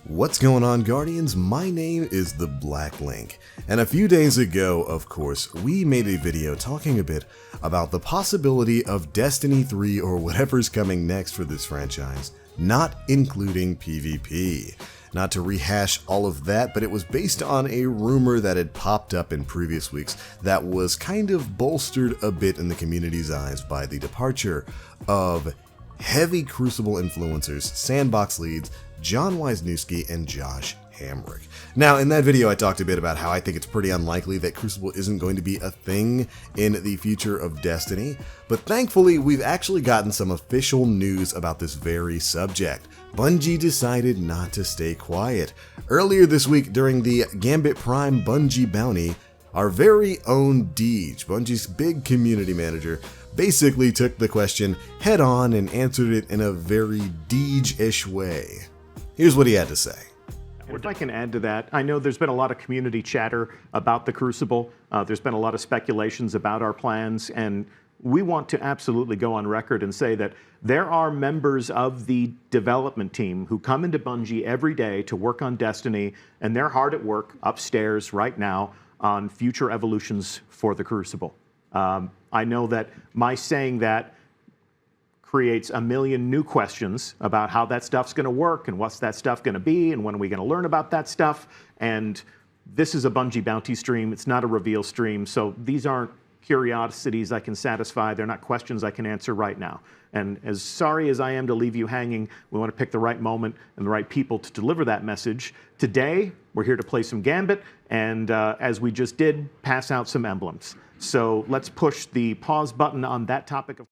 What's going on, Guardians? My name is TheBlackLink, and a few days ago, of course, we made a video talking a bit about the possibility of Destiny 3 or whatever's coming next for this franchise, not including PvP. Not to rehash all of that, but it was based on a rumor that had popped up in previous weeks that was kind of bolstered a bit in the community's eyes by the departure of heavy Crucible influencers, Sandbox leads, John Wisniewski and Josh Hamrick. Now, in that video, I talked a bit about how I think it's pretty unlikely that Crucible isn't going to be a thing in the future of Destiny, but thankfully, we've actually gotten some official news about this very subject. Bungie decided not to stay quiet. Earlier this week, during the Gambit Prime Bungie bounty, our very own Deej, Bungie's big community manager, basically took the question head on and answered it in a very Deej-ish way. Here's what he had to say. If I can add to that, I know there's been a lot of community chatter about the Crucible. There's been a lot of speculations about our plans, and we want to absolutely go on record and say that there are members of the development team who come into Bungie every day to work on Destiny, and they're hard at work upstairs right now on future evolutions for the Crucible. I know that my saying that creates a million new questions about how that stuff's going to work and what's that stuff going to be and when are we going to learn about that stuff. And this is a Bungie bounty stream. It's not a reveal stream. So these aren't curiosities I can satisfy. They're not questions I can answer right now. And as sorry as I am to leave you hanging, we want to pick the right moment and the right people to deliver that message. Today, we're here to play some Gambit and as we just did, pass out some emblems. So let's push the pause button on that topic of.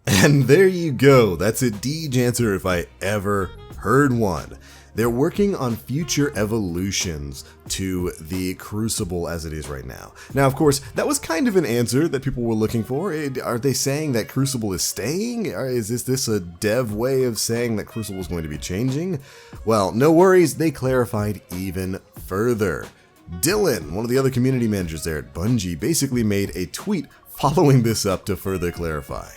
And there you go, that's a Deej answer if I ever heard one. They're working on future evolutions to the Crucible as it is right now. Now, of course, that was kind of an answer that people were looking for. Are they saying that Crucible is staying? Or is this a dev way of saying that Crucible is going to be changing? Well, no worries, they clarified even further. Dylan, one of the other community managers there at Bungie, basically made a tweet following this up to further clarify.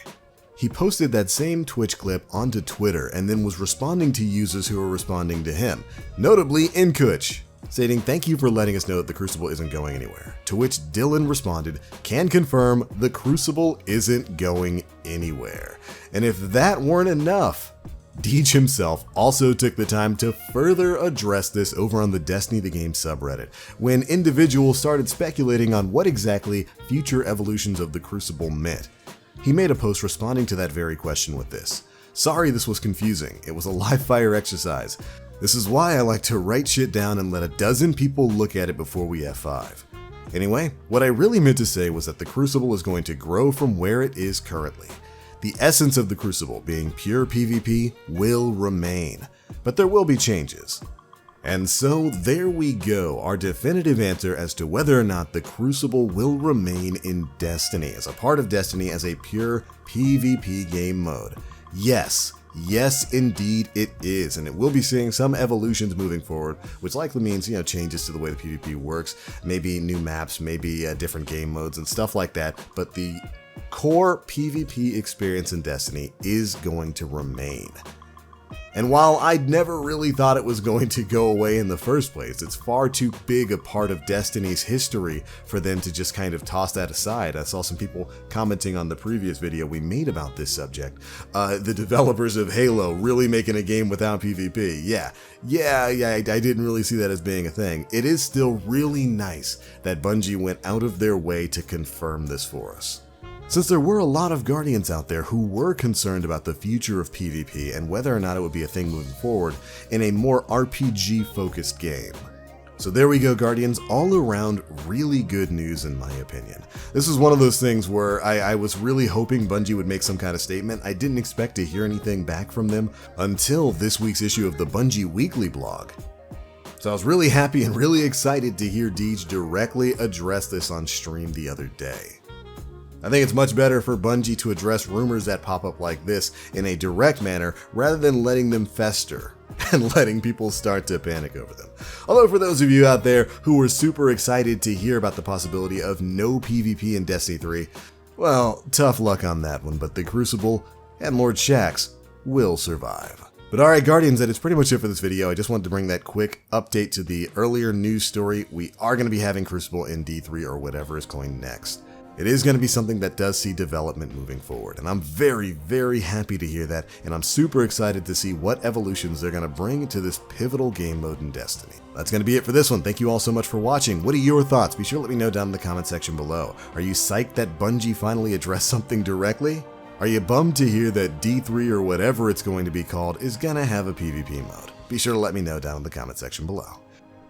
He posted that same Twitch clip onto Twitter and then was responding to users who were responding to him, notably Inkuch, stating, "Thank you for letting us know that the Crucible isn't going anywhere." To which Dylan responded, "Can confirm the Crucible isn't going anywhere." And if that weren't enough, Deej himself also took the time to further address this over on the Destiny the Game subreddit, when individuals started speculating on what exactly future evolutions of the Crucible meant. He made a post responding to that very question with this: "Sorry this was confusing, it was a live fire exercise. This is why I like to write shit down and let a dozen people look at it before we F5. Anyway, what I really meant to say was that the Crucible is going to grow from where it is currently. The essence of the Crucible, being pure PvP, will remain, but there will be changes." And so there we go, our definitive answer as to whether or not the Crucible will remain in Destiny, as a part of Destiny as a pure PvP game mode. Yes indeed it is, and it will be seeing some evolutions moving forward, which likely means, changes to the way the PvP works, maybe new maps, maybe different game modes and stuff like that, but the core PvP experience in Destiny is going to remain. And while I'd never really thought it was going to go away in the first place, it's far too big a part of Destiny's history for them to just kind of toss that aside. I saw some people commenting on the previous video we made about this subject. The developers of Halo really making a game without PvP. Yeah, I didn't really see that as being a thing. It is still really nice that Bungie went out of their way to confirm this for us. Since there were a lot of Guardians out there who were concerned about the future of PvP and whether or not it would be a thing moving forward in a more RPG-focused game. So there we go, Guardians, all around really good news in my opinion. This is one of those things where I was really hoping Bungie would make some kind of statement. I didn't expect to hear anything back from them until this week's issue of the Bungie Weekly blog. So I was really happy and really excited to hear Deej directly address this on stream the other day. I think it's much better for Bungie to address rumors that pop up like this in a direct manner rather than letting them fester and letting people start to panic over them. Although for those of you out there who were super excited to hear about the possibility of no PvP in Destiny 3, well, tough luck on that one, but the Crucible and Lord Shaxx will survive. But alright Guardians, that is pretty much it for this video. I just wanted to bring that quick update to the earlier news story. We are going to be having Crucible in D3 or whatever is coming next. It is going to be something that does see development moving forward, and I'm very, very happy to hear that, and I'm super excited to see what evolutions they're going to bring to this pivotal game mode in Destiny. That's going to be it for this one. Thank you all so much for watching. What are your thoughts? Be sure to let me know down in the comment section below. Are you psyched that Bungie finally addressed something directly? Are you bummed to hear that D3 or whatever it's going to be called is going to have a PvP mode? Be sure to let me know down in the comment section below.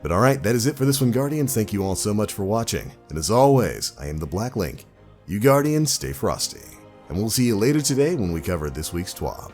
But alright, that is it for this one, Guardians. Thank you all so much for watching. And as always, I am TheBlackLink. You Guardians, stay frosty. And we'll see you later today when we cover this week's TWAB.